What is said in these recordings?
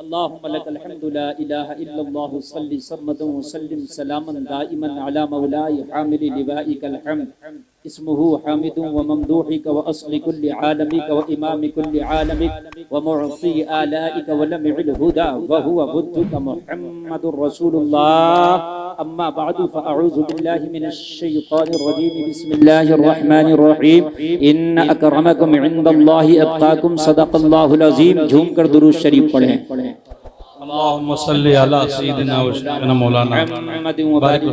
अल्लाहुम्मा लकल हम्दु ला इलाहा इल्लल्लाहु सल्ली सर्मदन व सल्लिम सलामन दाइमन अला मौलाई हामिल लिवाइकल हम्द इस्मुहु हामिदुन व ममदूहिक व अस्ली कुल्ली आलमिक व इमाम कुल्ली आलमिक व मुअती आलाइक व लमइल हुदा व हुवा बुद्दुक मुहम्मदुर रसूलुल्लाह अम्मा बअदु फअऊज़ु बिल्लाहि मिनश शैतानिर रजीम बिस्मिल्लाहिर रहमानिर रहीम इन्न अकरमकुम इंदल्लाहि अत्काकुम सदक़ल्लाहुल अज़ीम। झूम कर दुरूद शरीफ पढ़ें। अल्लाहुम्मा सल्ली अला सय्यिदिना व सय्यिदिना मौलाना मुहम्मदिन व बारिक व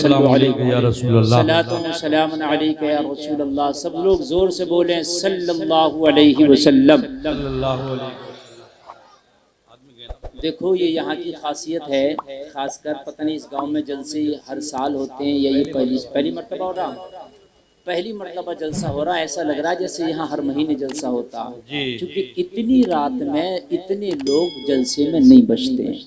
सल्लम अलैहि या रसूलल्लाह। सलातु व सलामुन अलैका या रसूलल्लाह। सब लोग जोर से बोलें सल्लल्लाहु अलैहि वसल्लम। सल्लल्लाहु अलैहि। देखो ये यहाँ की खासियत है, खासकर पता नहीं इस गांव में जलसे हर साल होते हैं या ये पहली मरतबा हो रहा, पहली मरतबा जलसा हो रहा है। ऐसा लग रहा है जैसे यहाँ हर महीने जलसा होता है, क्योंकि इतनी रात में इतने लोग जलसे में नहीं बचते हैं।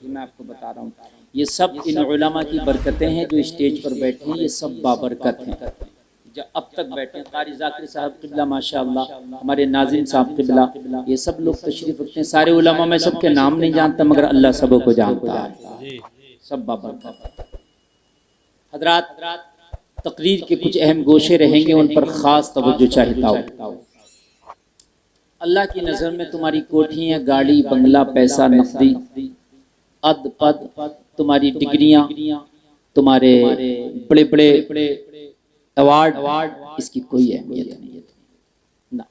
मैं आपको बता रहा हूँ, ये सब इन उलमा की बरकतें हैं जो स्टेज पर बैठे हैं। ये सब बाबरकत हैं जो अब तक बैठे हैं। कारी ज़ाकिर साहब किबला माशाअल्लाह, हमारे नाज़िम साहब किबला, ये सब लोग तशरीफ रखते हैं। सारे उलमा में सबके नाम नहीं जानता, मगर अल्लाह सबों को जानता है। सब बाबरकत हजरात, तकरीर के कुछ अहम गोशे रहेंगे, उन पर खास तवज्जो चाहता हूँ। अल्लाह की नज़र में तुम्हारी कोठियाँ, गाड़ी, बंगला, पैसा, नकदी, अद पद, तुम्हारी डिग्रियाँ, तुम्हारे बड़े बड़े अवार्ड, इसकी कोई अहमियत नहीं है ना।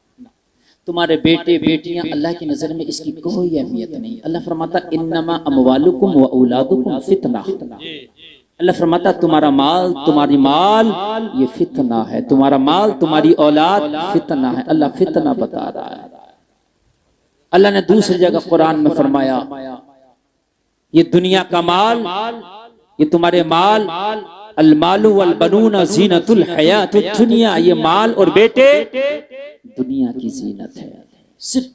तुम्हारे बेटे बेटियां, अल्लाह की नज़र में इसकी कोई अहमियत नहीं। अल्लाह फरमाता इन्नमा अमवालुकुम व औलादुकुम फितना। अल्लाह फरमाता तुम्हारा माल, तुम्हारी माल ये फितना है, तुम्हारा माल, तुम्हारी औलाद फितना है। अल्लाह फितना बता रहा है। अल्लाह ने दूसरी जगह कुरान में फरमाया ये दुनिया का माल, ये तुम्हारे माल, अल मालु वल बनूना ज़ीनतुल हयातुद दुनिया, ये माल और बेटे दुनिया की जीनत है, सिर्फ।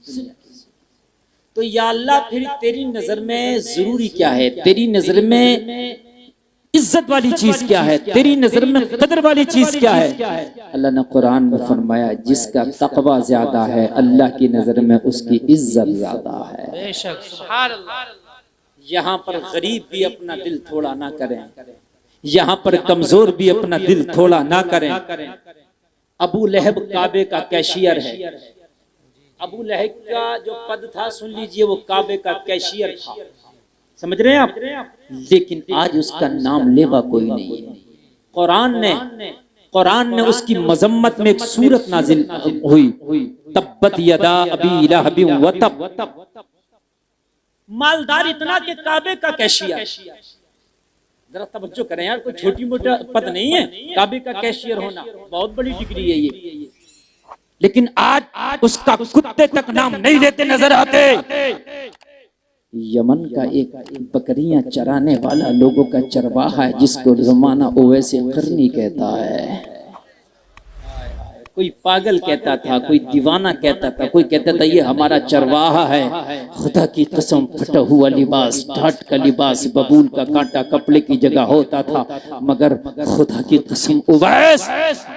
तो या अल्लाह फिर तेरी नजर में जरूरी क्या है, तेरी नजर में इज्जत वाली चीज क्या है, तेरी नजर में कदर वाली चीज क्या है? अल्लाह ने कुरान में फरमाया जिसका तकवा ज्यादा है अल्लाह की नजर में उसकी इज्जत ज्यादा है। बेशक, सुभान अल्लाह। यहाँ पर गरीब भी अपना दिल थोड़ा ना करें, यहाँ पर कमजोर भी अपना दिल थोड़ा ना करें। अबू लहब काबे का कैशियर है। अबू लहब का जो पद था, सुन लीजिए, वो काबे का कैशियर था, समझ रहे हैं आप? लेकिन आज उसका नाम लेवा कोई नहीं है। कुरान ने उसकी मजम्मत में एक सूरत नाजिल हुई, तब्बत यदा अबी लहब व तब। मालदार इतना के काबे का कैशियर। जरा तवज्जो करें यार, कोई छोटी मोटा पद नहीं है काबे का कैशियर होना, बहुत बड़ी डिग्री है ये। लेकिन आज उसका कुत्ते तक नाम नहीं लेते नजर आते। यमन का एक बकरियां चराने वाला लोगों का चरवाहा है, जिसको जमाना ओवैसे करनी कहता है। कोई पागल कहता था, कोई दीवाना कहता था, कोई कहता था ये हमारा चरवाहा है। खुदा की कसम, फटा हुआ लिबास, ढाट का लिबास, बबूल का कांटा कपड़े की जगह होता था, मगर खुदा की कसम उवैस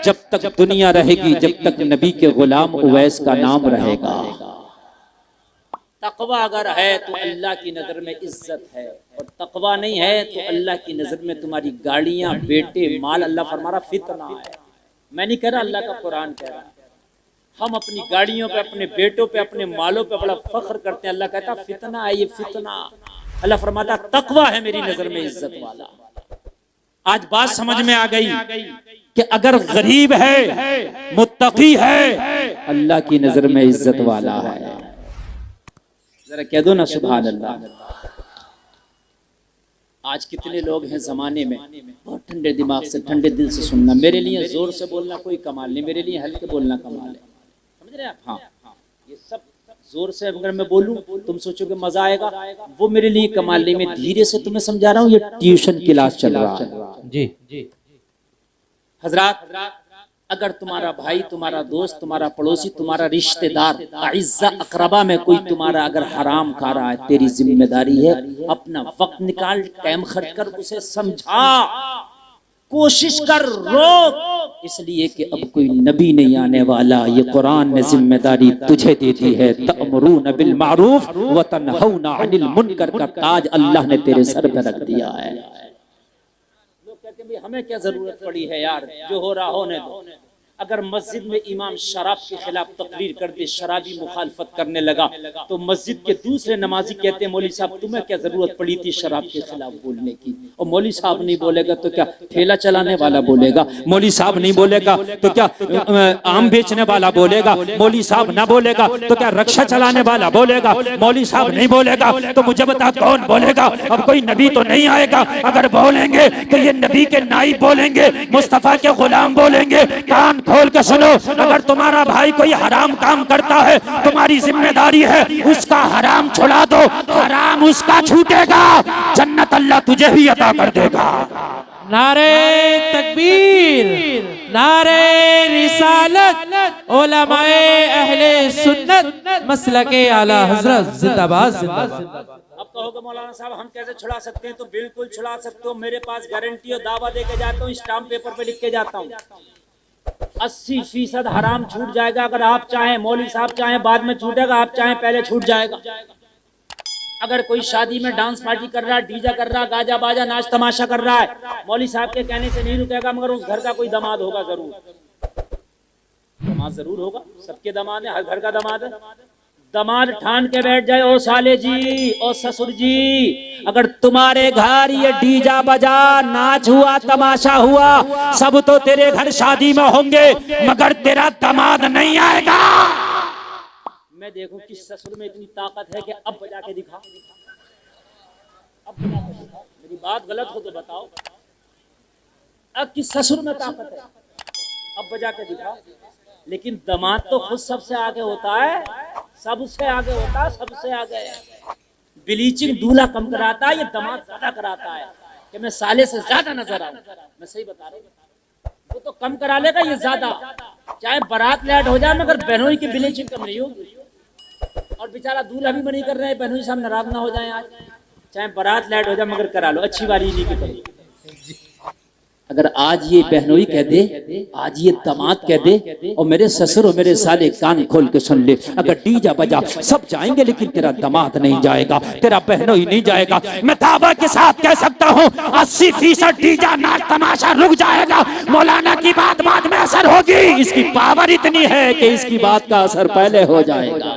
जब तक दुनिया रहेगी, जब तक नबी के गुलाम उवैस का नाम रहेगा। तकवा अगर है तो अल्लाह की नजर में इज्जत है, और तकवा नहीं है तो अल्लाह की नजर में तुम्हारी गाड़ियां, बेटे, माल, अल्लाह फरमा रहा फितना है। मैं नहीं कह रहा, अल्लाह का कुरान कह रहा। हम अपनी गाड़ियों पे, अपने बेटों पे, अपने मालों पे बड़ा फख्र करते हैं। अल्लाह कहता फितना है, ये फितना। अल्लाह फरमाता तकवा है मेरी नजर में इज्जत वाला। आज बात समझ में आ गई कि अगर गरीब है, मुत्तकी है, अल्लाह की नजर में इज्जत वाला है। जरा कह दो ना सुभान अल्लाह। आज कितने लोग हैं जमाने में, बहुत ठंडे दिमाग से, ठंडे दिल से सुनना। मेरे लिए जोर से बोलना कोई कमाल नहीं, मेरे लिए हल्के बोलना कमाल है, समझ रहे हैं आप? हाँ, ये सब जोर से अगर मैं बोलूं तुम सोचोगे मजा आएगा, वो मेरे लिए कमाल नहीं। मैं धीरे से तुम्हें समझा रहा हूँ, ये ट्यूशन क्लास चल रहा है। जी हजरात, अगर तुम्हारा भाई, तुम्हारा दोस्त, तुम्हारा पड़ोसी, तुम्हारा रिश्तेदार, अइज़्ज़ा अक़रबा में कोई तुम्हारा अगर हराम खा रहा है, तेरी जिम्मेदारी है अपना वक्त निकाल, टाइम खर्च कर उसे समझा। कोशिश कर, रोक, इसलिए कि अब कोई नबी नहीं आने वाला। ये कुरान ने जिम्मेदारी तुझे दे दी है। तअमुरून बिल मारूफ व तनहौना अनिल मुनकर का ताज अल्लाह ने तेरे सर पे रख दिया है। लोग कहते हैं भाई हमें क्या जरूरत पड़ी है यार, जो हो रहा होने दो। अगर मस्जिद में इमाम शराब के खिलाफ तकरीर कर दे, शराबी मुखालफत करने लगा, तो मस्जिद के दूसरे नमाजी कहते हैं मौली साहब तुम्हें क्या जरूरत पड़ी थी शराब के खिलाफ बोलने की। और मौली साहब नहीं बोलेगा तो क्या ठेला चलाने वाला बोलेगा, मौली साहब नहीं बोलेगा तो क्या आम बेचने वाला बोलेगा, मौली साहब ना बोलेगा तो क्या रक्षा चलाने वाला बोलेगा, मौली साहब नहीं बोलेगा तो मुझे बता कौन बोलेगा। अब कोई नबी तो नहीं आएगा, अगर बोलेंगे तो ये नबी के नाइब बोलेंगे, मुस्तफा के गुलाम बोलेंगे। कान खोल के सुनो, अगर तुम्हारा भाई कोई हराम काम करता है, तुम्हारी जिम्मेदारी है उसका हराम छुड़ा दो, हराम उसका छूटेगा, जन्नत अल्लाह तुझे भी अता कर देगा। नारे तकबीर, नारे रिसालत, उलमाए अहले सुन्नत मसलके आला हजरत जिंदाबाद जिंदाबाद। अब कहोगे मौलाना साहब हम कैसे छुड़ा सकते हैं? तो बिल्कुल छुड़ा सकते हो, मेरे पास गारंटी और दावा दे के जाता हूँ, स्टाम्प पेपर पे लिख के जाता हूँ। 80% हराम छूट जाएगा। अगर आप चाहें, मौलवी साहब चाहें बाद में छूटेगा, आप चाहें पहले छूट जाएगा। अगर कोई शादी में डांस पार्टी कर रहा है, डीजे कर रहा है, गाजा बाजा नाच तमाशा कर रहा है, मौलवी साहब के कहने से नहीं रुकेगा, मगर उस घर का कोई दामाद होगा जरूर, दामाद जरूर होगा। सबके दामाद है, हर घर का दामाद है। दामाद ठान के बैठ जाए, ओ साले जी, ओ ससुर जी, अगर तुम्हारे घर ये डीजा बजा, नाच हुआ, तमाशा हुआ, सब तो तेरे घर शादी में होंगे, मगर तेरा दामाद नहीं आएगा। मैं देखूं किस ससुर में इतनी ताकत है कि अब बजा के दिखा, अब बजा के दिखा। मेरी बात गलत हो तो बताओ, अब किस ससुर में ताकत है, अब बजा के दिखा। लेकिन दामाद तो खुद सबसे आगे होता है, सबसे आगे होता है, सबसे आगे। ब्लीचिंग दूल्हा कम कराता है, ये दामाद ज्यादा कराता है कि मैं साले से ज्यादा नजर आऊं। मैं सही बता रहा हूँ, वो तो कम करा लेगा, ये ज्यादा। चाहे बारात लेट हो जाए मगर बहनोई की ब्लीचिंग कम नहीं होगी। और बेचारा दूल्हा भी मनी कर रहे हैं, बहनोई साहब नाराज ना हो जाए आज, चाहे बारात लेट हो जाए मगर करा लो, अच्छी वाली नहीं की करो। अगर आज ये बहनोई कह दे, आज ये दामाद कह दे, और मेरे ससुर और मेरे साले कान खोल के सुन ले, अगर डीजा बजा सब जाएंगे लेकिन तेरा दामाद नहीं जाएगा, तेरा बहनोई नहीं जाएगा। मैं दावा के साथ कह सकता हूँ 80% डीजा नाच तमाशा रुक जाएगा। मौलाना की बात बाद में असर होगी, इसकी पावर इतनी है कि इसकी बात का असर पहले हो जाएगा।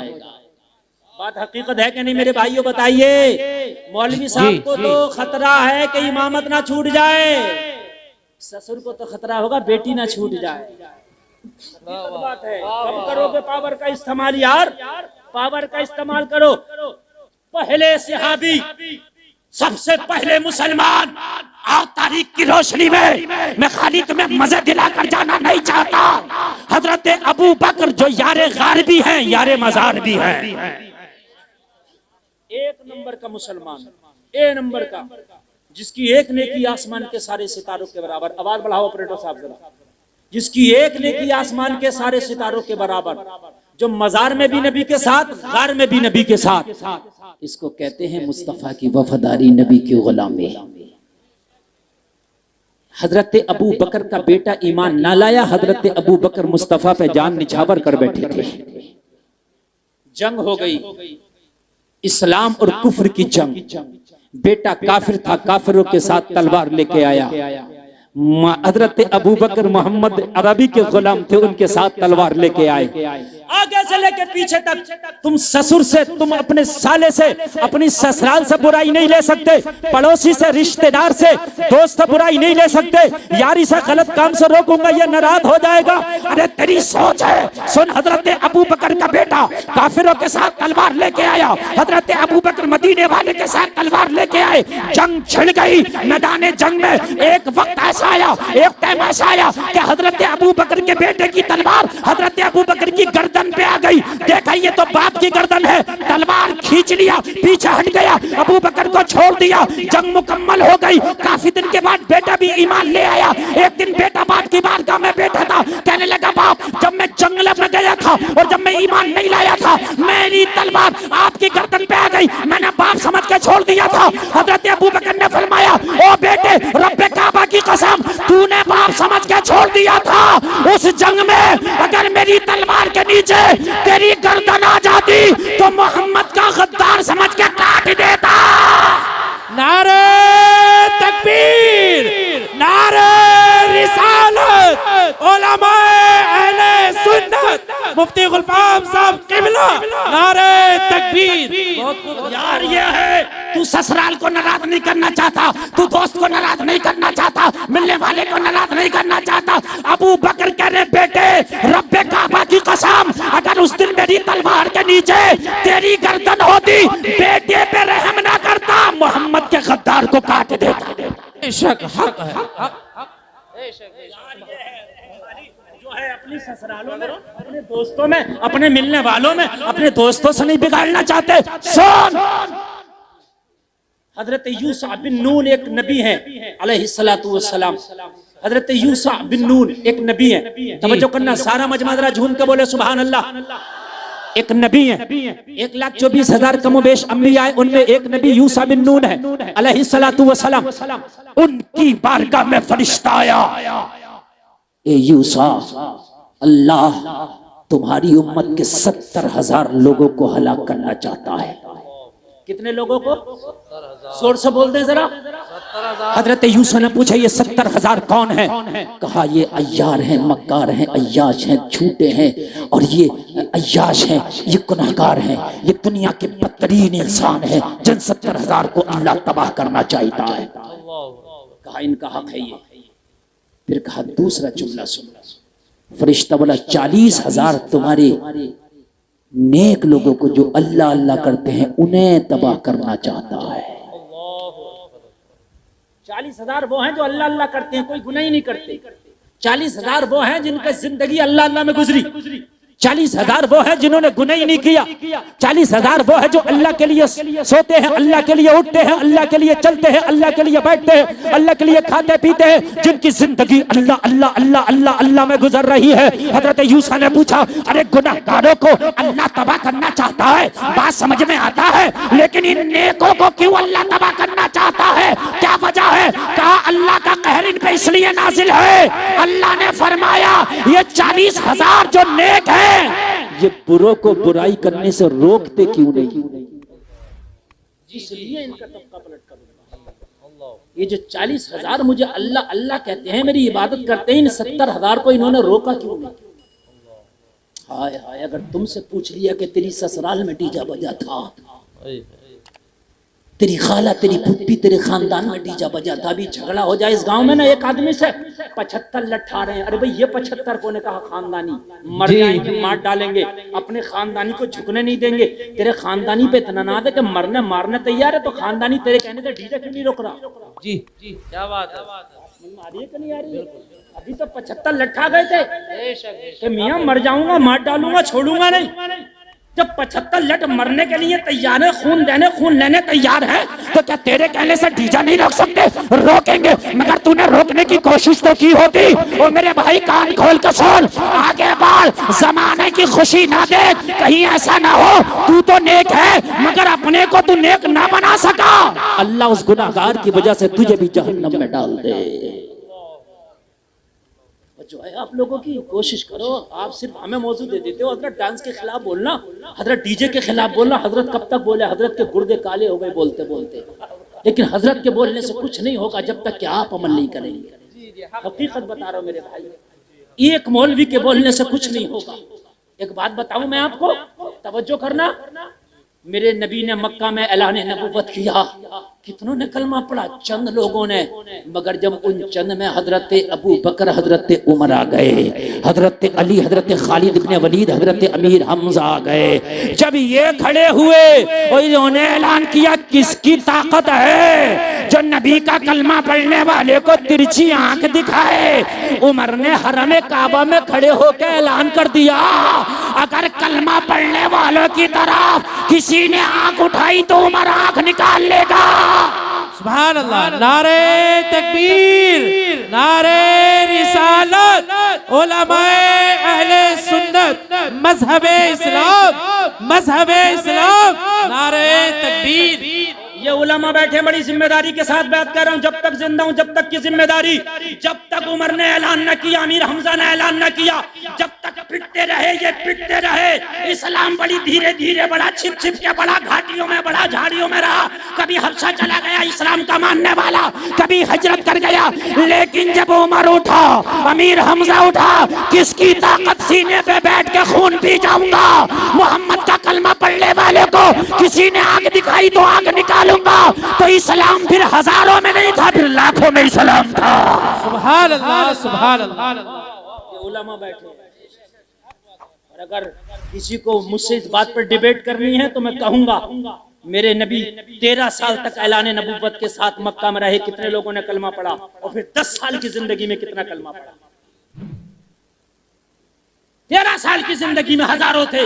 बात हकीकत है कि नहीं मेरे भाइयों बताइए? मौलवी साहब को तो खतरा है कि इमामत ना छूट जाए, ससुर को तो खतरा होगा बेटी ना छूट जाए। बात है, कब करोगे पावर का इस्तेमाल यार, पावर का इस्तेमाल करो। पहले सहाबी, सबसे पहले मुसलमान, आओ तारीख की रोशनी में, मैं खाली तुम्हें मजे दिलाकर जाना नहीं चाहता। हजरत अबू बकर जो यारे गार भी हैं, यारे मजार भी हैं, एक नंबर का मुसलमान, एक नंबर का, जिसकी एक नेकी आसमान के सारे सितारों के बराबर। आवाज बढ़ाओ ऑपरेटर साहब जरा। जिसकी एक नेकी आसमान के सारे सितारों के बराबर, जो मजार में भी नबी के साथ, गार में भी नबी के साथ। इसको कहते हैं मुस्तफा की वफादारी, नबी की गुलामी। हजरत अबू बकर का बेटा ईमान ना लाया, हजरत अबू बकर मुस्तफा पे जान निछावर कर बैठे थे। जंग हो गई, इस्लाम और कुफ्र की जंग। बेटा काफिर था, काफिरों के साथ तलवार लेके आया। हजरत अबू बकर मोहम्मद अरबी के गुलाम थे, उनके साथ तलवार लेके आए। आगे से लेके पीछे तक तुम ससुर से, तुम अपने साले से, अपनी ससुराल से बुराई नहीं ले सकते, पड़ोसी से, रिश्तेदार से, दोस्त से बुराई नहीं ले सकते। यारी से गलत काम से रोकूंगा ये नाराज हो जाएगा। अरे तेरी सोच है। सुन, हजरत अबू बकर का बेटा काफिरों के साथ तलवार लेके आया, हजरत अबू बकर मदीने वाले के साथ तलवार लेके आए। जंग छिड़ गई। मैदान जंग में एक वक्त ऐसा आया, एक टाइम ऐसा आया कि हजरत अबू बकर के बेटे की तलवार हजरत अबू बकर की गर्दन पे आ गई। देखा ये तो बाप की गर्दन है, तलवार खींच लिया, पीछे हट गया, अबू बकर को छोड़ दिया। जंग मुकम्मल हो गई। काफी दिन के बाद बेटा भी ईमान ले आया। एक दिन बेटा बाप की बारगाह में बैठा था, कहने लगा बाप, जब मैं जंगल में गया था और जब मैं ईमान नहीं लाया था, मेरी तलवार आपकी गर्दन पे आ गई, मैंने बाप समझ के छोड़ दिया था। हजरत अबू बकर ने फरमाया, ओ बेटे, रब्बे काबा की कसम, तूने बाप समझ के छोड़ दिया था। उस जंग में अगर मेरी तलवार के नीचे तेरी गर्दन आ जाती तो मोहम्मद का गद्दार समझ के काट देता। नारे तकबीर, नारे रिसालत, उलमाए अहले सुन्नत, मुफ्ती गुलफाम साहब किबला, नारे तकबीर। यार ये है, तू ससुराल को नाराज नहीं करना चाहता, तू दोस्त को नाराज नहीं करना चाहता, मिलने वाले को नाराज नहीं करना चाहता। अबू बकर कह रहे बेटे रब्बे काबा की कसम, अगर उस दिन मेरी तलवार के नीचे तेरी गर्दन होती, बेटे पे रहम ना करता, मोहम्मद के गद्दार को काट देता। बेशक हक है, जो है अपनी ससुरालों में, अपने दोस्तों में, अपने मिलने वालों में, अपने दोस्तों से नहीं बिगाड़ना चाहते। सुन, हजरत यूसुफ बिन नून एक नबी है अलैहिस्सलातु वस्सलाम। हजरत यूसुफ बिन नून एक नबी है, तवज्जो करना, सारा मजमा जरा झूम के बोले सुभान अल्लाह। एक नबी है, 1,24,000 कमोबेश अंबिया है, उनमें एक नबी यूसुफ बिन नून है अलैहिस्सलातु वस्सलाम। उनकी बारगाह में फरिश्ता आया, ए यूसुफ, अल्लाह तुम्हारी उम्मत के 70,000 लोगों को हलाक करना चाहता है। कितने लोगों को? जोर से बोल दे जरा। हजरत यूसुफ ने पूछा ये 70,000 कौन है? कहा ये अय्यार हैं, मक्कार हैं, अय्याश हैं, झूठे हैं, और ये अय्याश हैं, ये गुनाहगार हैं, ये दुनिया के बदतरीन इंसान हैं जिन 70,000 को अल्लाह तबाह करना चाहता है। कहा इनका हक है ये। फिर कहा दूसरा जुमला सुन। फरिश्ता बोला 40,000 तुम्हारे नेक लोगों को जो अल्लाह अल्लाह करते हैं उन्हें तबाह करना चाहता है। 40,000 वो हैं जो अल्लाह अल्लाह करते हैं, कोई गुनाह ही नहीं करते। 40,000 वो हैं जिनकी जिंदगी अल्लाह अल्लाह में गुजरी। 40,000 वो है जिन्होंने गुनाह ही नहीं किया। 40,000 वो है जो अल्लाह के लिए सोते हैं, अल्लाह के लिए उठते हैं, अल्लाह के लिए चलते हैं, अल्लाह के लिए बैठते हैं, अल्लाह के लिए खाते पीते हैं, जिनकी जिंदगी अल्लाह अल्लाह अल्लाह अल्लाह अल्लाह में गुजर रही है। हजरत यूसुफ ने पूछा अरे गुनाहगारों को अल्लाह तबाह करना चाहता है, बात समझ में आता है, लेकिन इन नेकों को क्यों अल्लाह तबाह करना चाहता है? क्या वजह है? कहा अल्लाह का कहर इन पे इसलिए नाजिल है, अल्लाह ने फरमाया ये 40,000 जो नेक है ये बुरों को बुराई करने से रोकते क्यों नहीं? इसलिए इनका तबका पलट करूंगा। ये जो 40,000 मुझे अल्लाह अल्लाह कहते हैं, मेरी इबादत करते हैं, इन 70,000 को इन्होंने रोका क्यों नहीं? हाय हाय, अगर तुमसे पूछ लिया कि तेरी ससुराल में डीजा बजा था, तेरी खाला, तेरी फुप्पी, तेरे खानदान में डीजा बजा था, अभी झगड़ा हो जाए इस गांव में ना एक आदमी से, 75 लट्ठा रहे हैं। अरे भाई ये 75 को ने कहा खानदानी मर जाएंगे, मार डालेंगे, अपने खानदानी को झुकने नहीं देंगे। तेरे खानदानी पे इतना ना दे कि मरने मारने तैयार है, तो खानदानी तेरे कहने से डीजा क्यों नहीं रोक रहा? जी जी, क्या बात है। आ रही है कि नहीं आ रही है? अभी तो 75 लट्ठा गए थे कि मियाँ मर जाऊंगा, मार डालूंगा, छोड़ूंगा नहीं। जब 75 लट मरने के लिए तैयार है, खून देने खून लेने तैयार है, तो क्या तेरे कहने से डीजा नहीं रोक सकते? रोकेंगे, मगर तूने रोकने की कोशिश तो की होती। और मेरे भाई कान खोल कर सुन, आगे बढ़, जमाने की खुशी ना देख, कहीं ऐसा ना हो तू तो नेक है मगर अपने को तू नेक ना बना सका, अल्लाह उस गुनाहगार की वजह से तुझे भी जहन्नम में डाल दे। जो है आप लोगों की कोशिश करो, आप सिर्फ हमें मौजूद दे देते हो। हजरत डांस के खिलाफ बोलना, हजरत डीजे के खिलाफ बोलना, हजरत कब तक बोले? हजरत के गुर्दे काले हो गए बोलते बोलते, लेकिन हजरत के बोलने से कुछ नहीं होगा जब तक कि आप अमल नहीं करेंगे। हकीकत बता रहा हूँ मेरे भाई, एक मौलवी के बोलने से कुछ नहीं होगा। एक बात बताऊं मैं आपको, तवज्जो करना, मेरे नबी ने मक्का में ऐलान नबुव्वत किया, कितनों ने कलमा पढ़ा? चंद लोगों ने, मगर जब उन चंद में हजरत अबू बकर, हजरत उमर आ गए, हजरत अली, हजरत खालिद इब्ने वलीद, हजरत अमीर हमजा आ गए। जब ये खड़े हुए और इन्होंने ऐलान किया किसकी ताकत है जो नबी का कलमा पढ़ने वाले को तिरछी आंख दिखाए, उमर ने हरम काबा में खड़े होकर ऐलान कर दिया अगर कलमा पढ़ने वालों की तरफ किसी ने आंख उठाई तो उमर आंख निकाल लेगा। सुभान अल्लाह। नारे तकबीर, नारे रिसालत, उलमाए अहले सुन्नत, मजहबे इस्लाम, मजहबे इस्लाम, नारे तकबीर। ये उलमा बैठे, बड़ी जिम्मेदारी के साथ बात कर रहा हूँ, जब तक जिंदा हूँ जब तक की जिम्मेदारी, जब तक उमर ने ऐलान न किया, अमीर हमजा ने ऐलान न किया, जब तक पिटते रहे ये पिटते रहे। इस्लाम बड़ी धीरे धीरे बढ़ा, छिप छिप के बढ़ा, घाटियों में बढ़ा, झाड़ियों में रहा। कभी हफ्सा चला गया इस्लाम का मानने वाला, कभी हिजरत कर गया, लेकिन जब उमर उठा, अमीर हमजा उठा, किसकी ताकत सीने पे बैठ के खून पी जाऊंगा, मोहम्मद का कलमा पढ़ने वाले को किसी ने आग दिखाई तो आग निकालूंगा। तो इस्लाम फिर हजारों में नहीं था, फिर लाखों में इस्लाम था। सुभान अल्लाह, सुभान अल्लाह। ये उलमा बैठे, और अगर किसी को मुझसे इस बात पर डिबेट करनी है तो मैं कहूंगा, मेरे नबी 13 साल तक ऐलान नबूवत के साथ मक्का में रहे, कितने लोगों ने कलमा पढ़ा, और फिर 10 साल की जिंदगी में कितना कलमा पढ़ा। 13 साल की जिंदगी में हजारों थे,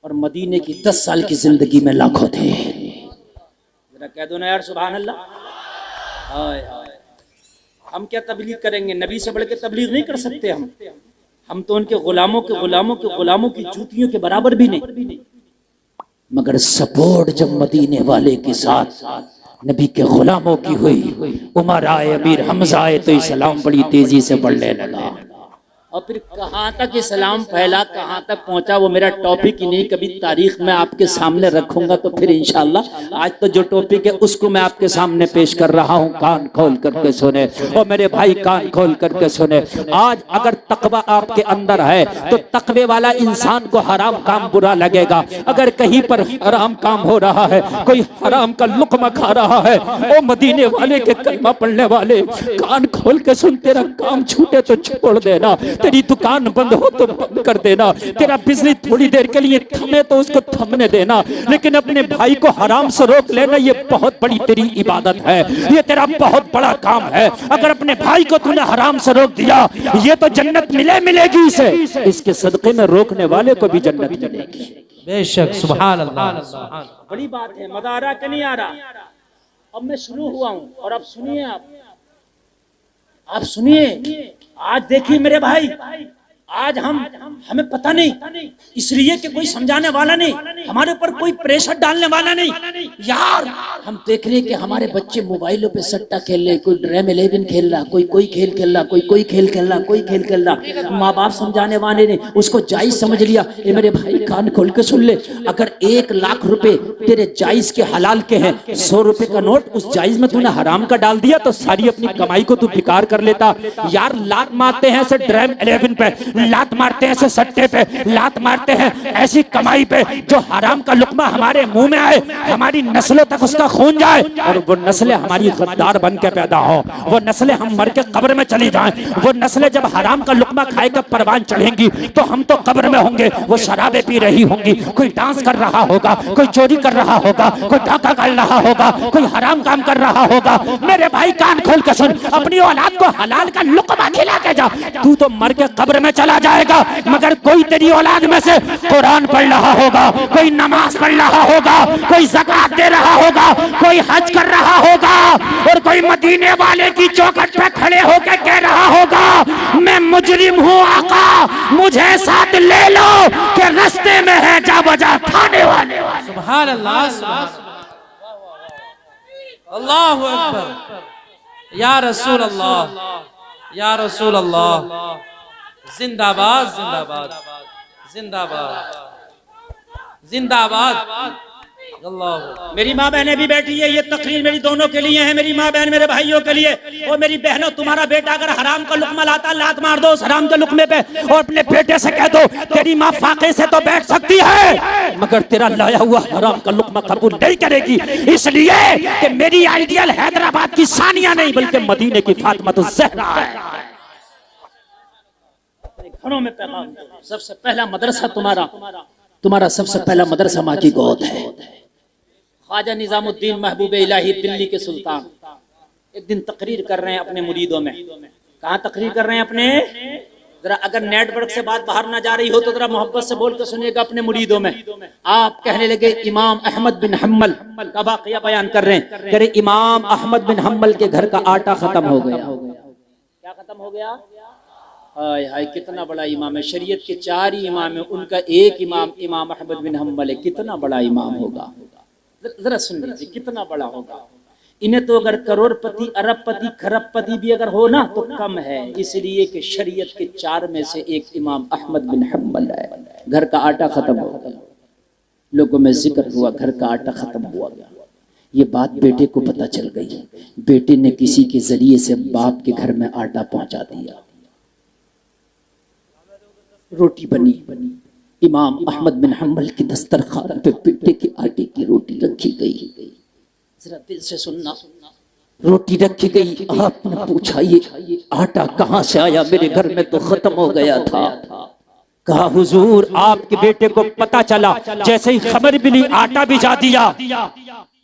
और मदीने की 10 साल की जिंदगी में लाखों थे। जरा कह दो ना यार सुभान अल्लाह। हाय हाय, हम क्या तबलीग करेंगे, नबी से बढ़ के तबलीग नहीं कर सकते हम तो उनके गुलामों के गुलामों के गुलामों की जूतियों के बराबर भी नहीं। मगर सपोर्ट जब मदीने वाले के साथ नबी के गुलामों की हुई, उमर आए, अमीर हमजा आए, तो इस्लाम बड़ी तेजी से बढ़ने लगा। और फिर कहाँ तक इस्लाम फैला, कहाँ तक पहुंचा, वो मेरा टॉपिक ही नहीं, कभी तारीख में आपके सामने रखूंगा तो फिर इंशाल्लाह। आज तो जो टॉपिक है उसको मैं आपके सामने पेश कर रहा हूँ, कान खोल करके सुने। और मेरे भाई कान खोल करके सुने, आज अगर तकवा आपके अंदर है तो तकवे वाला इंसान को हराम काम बुरा लगेगा। अगर कहीं पर हराम काम हो रहा है, कोई हराम का लुक्मा खा रहा है, ओ मदीने वाले के कलमा पढ़ने वाले, कान खोल के सुन, तेरा काम छूटे तो छोड़ देना, तेरी दुकान बंद हो तो बंद कर देना, तेरा बिजली थोड़ी देर के लिए थमे तो उसको थमने देना, लेकिन अपने भाई को हराम से रोक लेना, ये बहुत बड़ी तेरी इबादत है, ये तेरा बहुत बड़ा काम है। अगर अपने भाई को तूने हराम से रोक दिया, ये तो जन्नत मिलेगी इसे, इसके सदके में रोकने वाले को भी जन्नत मिलेगी। बेशक, सुभान अल्लाह। बड़ी बात है, मजा आ रहा कि नहीं आ रहा? अब मैं शुरू हुआ हूं, और अब सुनिए, आप सुनिए। आज देखिए मेरे भाई, आज हमें पता नहीं, इसलिए कि कोई समझाने वाला नहीं, हमारे ऊपर कोई प्रेशर डालने वाला नहीं यार। हम देख रहे कि हमारे बच्चे मोबाइलों पे सट्टा खेल रहे, कोई ड्रीम 11 खेल रहा, कोई खेल खेल रहा, कोई खेल खेल रहा। माँ बाप समझाने वाले ने उसको जायज समझ लिया। ये मेरे भाई कान खोल के सुन ले, अगर 1 लाख रुपए तेरे जायज के हलाल के हैं, 100 रुपए का नोट उस जायज में तूने हराम का डाल दिया, तो सारी अपनी कमाई को तू बेकार कर लेता यार। लात मारते हैं ऐसे ड्रीम 11 पे, लात मारते हैं ऐसे सट्टे पे, लात मारते हैं ऐसी कमाई पे जो हराम का लुकमा हमारे मुंह में आए, हमारी नस्लों तक उसका खून जाए, और वो नस्लें हमारी गद्दार बन के पैदा हो, वो नस्लें हम मर के कब्र में चली जाएं, वो नस्लें जब हराम का लुकमा खाए के परवान चढ़ेंगी तो हम तो कब्र में होंगे, वो शराबें पी रही होंगी, कोई डांस कर रहा होगा, कोई चोरी कर रहा होगा, कोई डाका कर रहा होगा, कोई हराम काम कर रहा होगा। मेरे भाई कान खोल के सुन, अपनी औलाद को हलाल का लुकमा खिला के जा, तू तो मर के कब्र में चला जाएगा, मगर कोई तेरी औलाद में से कुरान पढ़ रहा होगा, कोई नमाज पढ़ रहा होगा, कोई ज़कात दे रहा होगा, कोई हज कर रहा होगा, और कोई मदीने वाले की चौखट पे खड़े होकर कह रहा होगा, मैं मुजरिम हूँ आका, मुझे साथ ले लो कि रास्ते में है जा बजा खाने वाले। सुभान अल्लाह, अल्लाहु अकबर, या रसूल अल्लाह, या रसूल अल्लाह, जिंदाबाद जिंदाबाद जिंदाबाद जिंदाबाद। अल्लाह। मेरी माँ बहनें भी बैठी है, ये तकरीर मेरी दोनों के लिए है, मेरी माँ बहन मेरे भाइयों के लिए। और मेरी बहनों, तुम्हारा बेटा अगर हराम का लुकमा लाता, लात मार दो उस हराम के लुकमे पे, और अपने बेटे से कह दो तेरी माँ फाके से तो बैठ सकती है, मगर तेरा लाया हुआ हराम का लुकमा कबूल नहीं करेगी, इसलिए कि मेरी आइडियल हैदराबाद की सानिया नहीं बल्कि मदीने की फातिमा तो ज़हरा है। घरों में पैगाम, सबसे पहला मदरसा तुम्हारा सबसे पहला मदरसा माँ की गोद है। ख्वाजा निजामुद्दीन महबूब इलाही दिल्ली के सुल्तान एक दिन तकरीर कर रहे हैं अपने मुरीदों में। कहाँ तकरीर कर रहे हैं अपने? जरा अगर नेटवर्क से बात बाहर ना जा रही हो तो जरा मोहब्बत से बोल कर सुनिएगा अपने मुरीदों में। आप कहने लगे इमाम अहमद बिन हम्बल का वाकया बयान कर रहे हैं। कह रहे इमाम अहमद बिन हम्बल के घर का आटा खत्म हो गया। क्या खत्म हो गया? हाय हाय, कितना बड़ा इमाम है। शरीयत के 4 ही इमाम है, उनका एक इमाम इमाम अहमद बिन हम्बल है। कितना बड़ा इमाम होगा। जरा सुन लीजिए कितना बड़ा होगा। इन्हें तो अगर करोड़पति, अरबपति, खरबपति भी अगर हो ना तो कम है, इसलिए कि शरीयत के 4 में से एक इमाम अहमद बिन हम्बल है। घर का आटा खत्म हो गया, लोगों में जिक्र हुआ घर का आटा खत्म हुआ गया। ये बात बेटे को पता चल गई, बेटे ने किसी के जरिए से बाप के घर में आटा पहुंचा दिया। रोटी बनी, इमाम अहमद बिन हम्बल की दस्तरखान पे बेटे के आटे की रोटी रखी गई। जरा दिल से सुनना, रोटी रखी गई। आपने पूछा ये आटा कहाँ से आया, मेरे घर में तो खत्म हो गया था। कहा हुजूर आपके बेटे को पता चला, जैसे ही खबर मिली आटा भिजा दिया।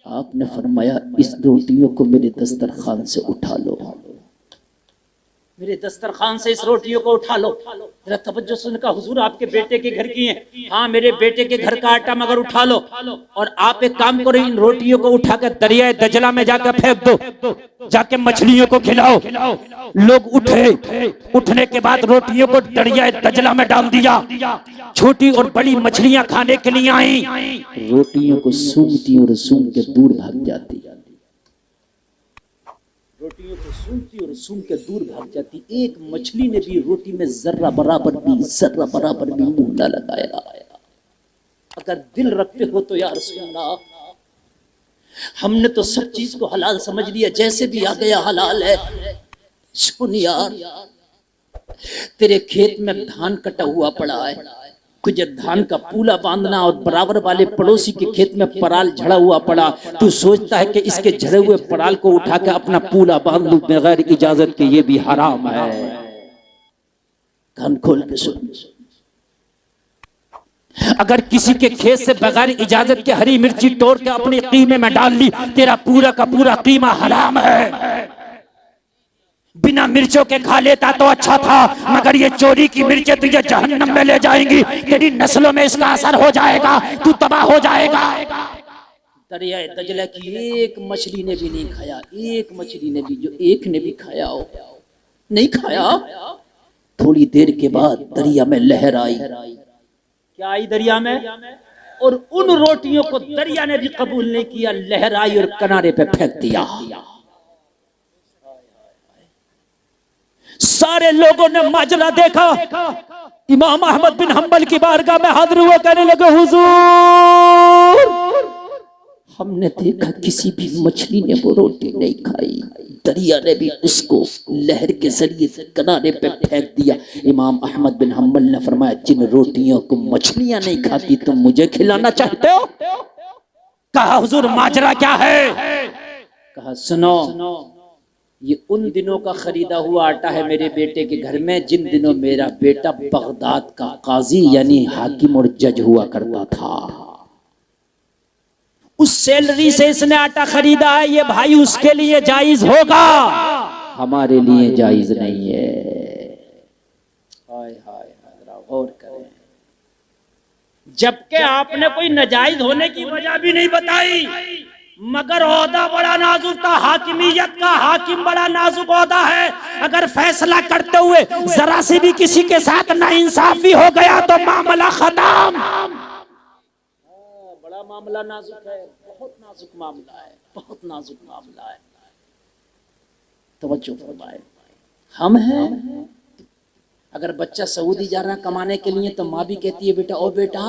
आपने फरमाया इस रोटियों को मेरे दस्तरखान से उठा लो, मेरे दस्तरखान से इस रोटियों को उठा लो। जरा तवज्जो सुन, कहा हुजूर आपके बेटे के घर की हैं। हाँ मेरे बेटे के घर का आटा मगर उठा लो, और आप एक काम करो, इन रोटियों को उठाकर दरिया दजला में जाकर फेंक दो, जाके मछलियों को खिलाओ। लोग उठे, उठने के बाद रोटियों को दरिया दजला में डाल दिया। छोटी और बड़ी मछलियां खाने के लिए आई, रोटियों को सूंघती और सूंघ के दूर भाग जाती, रोटियों को सूंघती और सूंघ के दूर भाग जाती। एक मछली ने भी रोटी में जर्रा बराबर भी मुंह न लगाया। अगर दिल रखते हो तो यार सुनना, हमने तो सब चीज को हलाल समझ लिया, जैसे भी आ गया हलाल है। सुन यार, तेरे खेत में धान कटा हुआ पड़ा है, तुझे धान का पूला बांधना, और बराबर वाले पड़ोसी के खेत में पराल झड़ा हुआ पड़ा, तू सोचता है कि इसके झड़े हुए पराल को उठा के अपना पूला बांध लूं बगैर इजाजत के, ये भी हराम है। कान खोल के सुन, अगर किसी के खेत से बगैर इजाजत के हरी मिर्ची तोड़ के अपने कीमे में डाल ली, तेरा पूरा का पूरा कीमा हराम है। बिना मिर्चों के खा लेता तो अच्छा था, मगर ये चोरी की मिर्चें तुझे जहन्नम में ले जाएंगी, तेरी नस्लों में इसका असर हो जाएगा, तू तबाह हो जाएगा। दरिया दजला की एक मछली ने भी नहीं खाया, एक मछली ने भी, जो एक ने भी खाया हो, नहीं खाया। थोड़ी देर के बाद दरिया में लहर आई। क्या आई दरिया में? और उन रोटियों को दरिया ने भी कबूल नहीं किया, लहर आई और किनारे पे फेंक दिया। सारे लोगों ने माजरा देखा। इमाम अहमद बिन हम्बल की बारगाह में हाजिर हुआ, कहने लगे हुजूर हमने देखा किसी भी मछली ने वो रोटी नहीं खाई, दरिया ने भी उसको लहर के जरिए से किनारे पे फेंक दिया। इमाम अहमद बिन हम्बल ने फरमाया जिन रोटियों को मछलियां नहीं खाती तुम मुझे खिलाना चाहते हो? कहा हुजूर माजरा क्या है? कहा सुनो, ये उन दिनों का खरीदा हुआ आटा है मेरे बेटे के घर में, जिन दिनों मेरा बेटा बगदाद का काजी यानी हाकिम और जज हुआ करता था। उस सैलरी से इसने आटा खरीदा है, ये भाई उसके लिए जायज होगा, हमारे लिए जायज नहीं है। हाय हाय, गौर करें। जबकि आपने कोई नाजायज होने की वजह भी नहीं बताई, मगर ओहदा बड़ा नाजुक था, हाकिमियत का हाकिम बड़ा नाजुक ओहदा है। अगर फैसला करते हुए जरा से भी किसी के साथ नाइंसाफी हो गया तो मामला खत्म। बड़ा मामला नाजुक है, बहुत नाजुक मामला है, बहुत नाजुक मामला है। तवज्जो फरमाए, हम हैं। अगर बच्चा सऊदी जा रहा कमाने के लिए तो माँ भी कहती है बेटा, ओ बेटा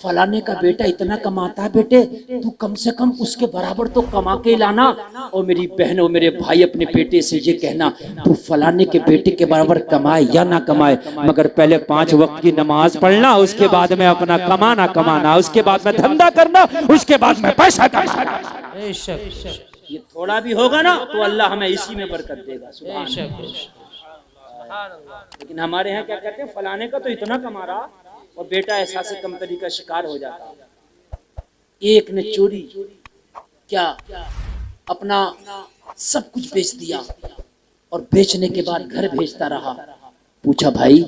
फलाने का बेटा इतना कमाता है, बेटे तू कम से कम उसके बराबर तो कमा के लाना। और मेरी बहन और मेरे भाई अपने बेटे से ये कहना तू फलाने के बेटे के बराबर कमाए या ना कमाए, मगर पहले 5 वक्त की नमाज पढ़ना, उसके बाद में अपना कमाना, उसके बाद में धंधा करना, उसके बाद में पैसा कमाना। ये थोड़ा भी होगा ना तो अल्लाह हमें इसी में बरकत देगा। सुभान अल्लाह। लेकिन हमारे यहाँ क्या कहते हैं, फलाने का तो इतना कमा रहा, और बेटा एहसास कमतरी का शिकार हो जाता। एक ने चोरी क्या अपना सब कुछ बेच दिया, और बेचने के बाद घर भेजता रहा। पूछा भाई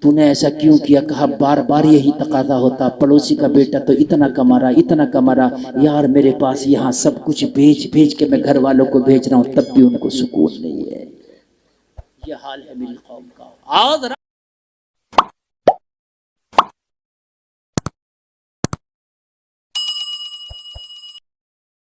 तूने ऐसा क्यों किया? कहा बार बार यही तकाजा होता, पड़ोसी का बेटा तो इतना कमा रहा, यार मेरे पास यहाँ सब कुछ बेच के मैं घर वालों को भेज रहा हूँ, तब भी उनको सुकून नहीं है। ये हाल है मेरी कौम का।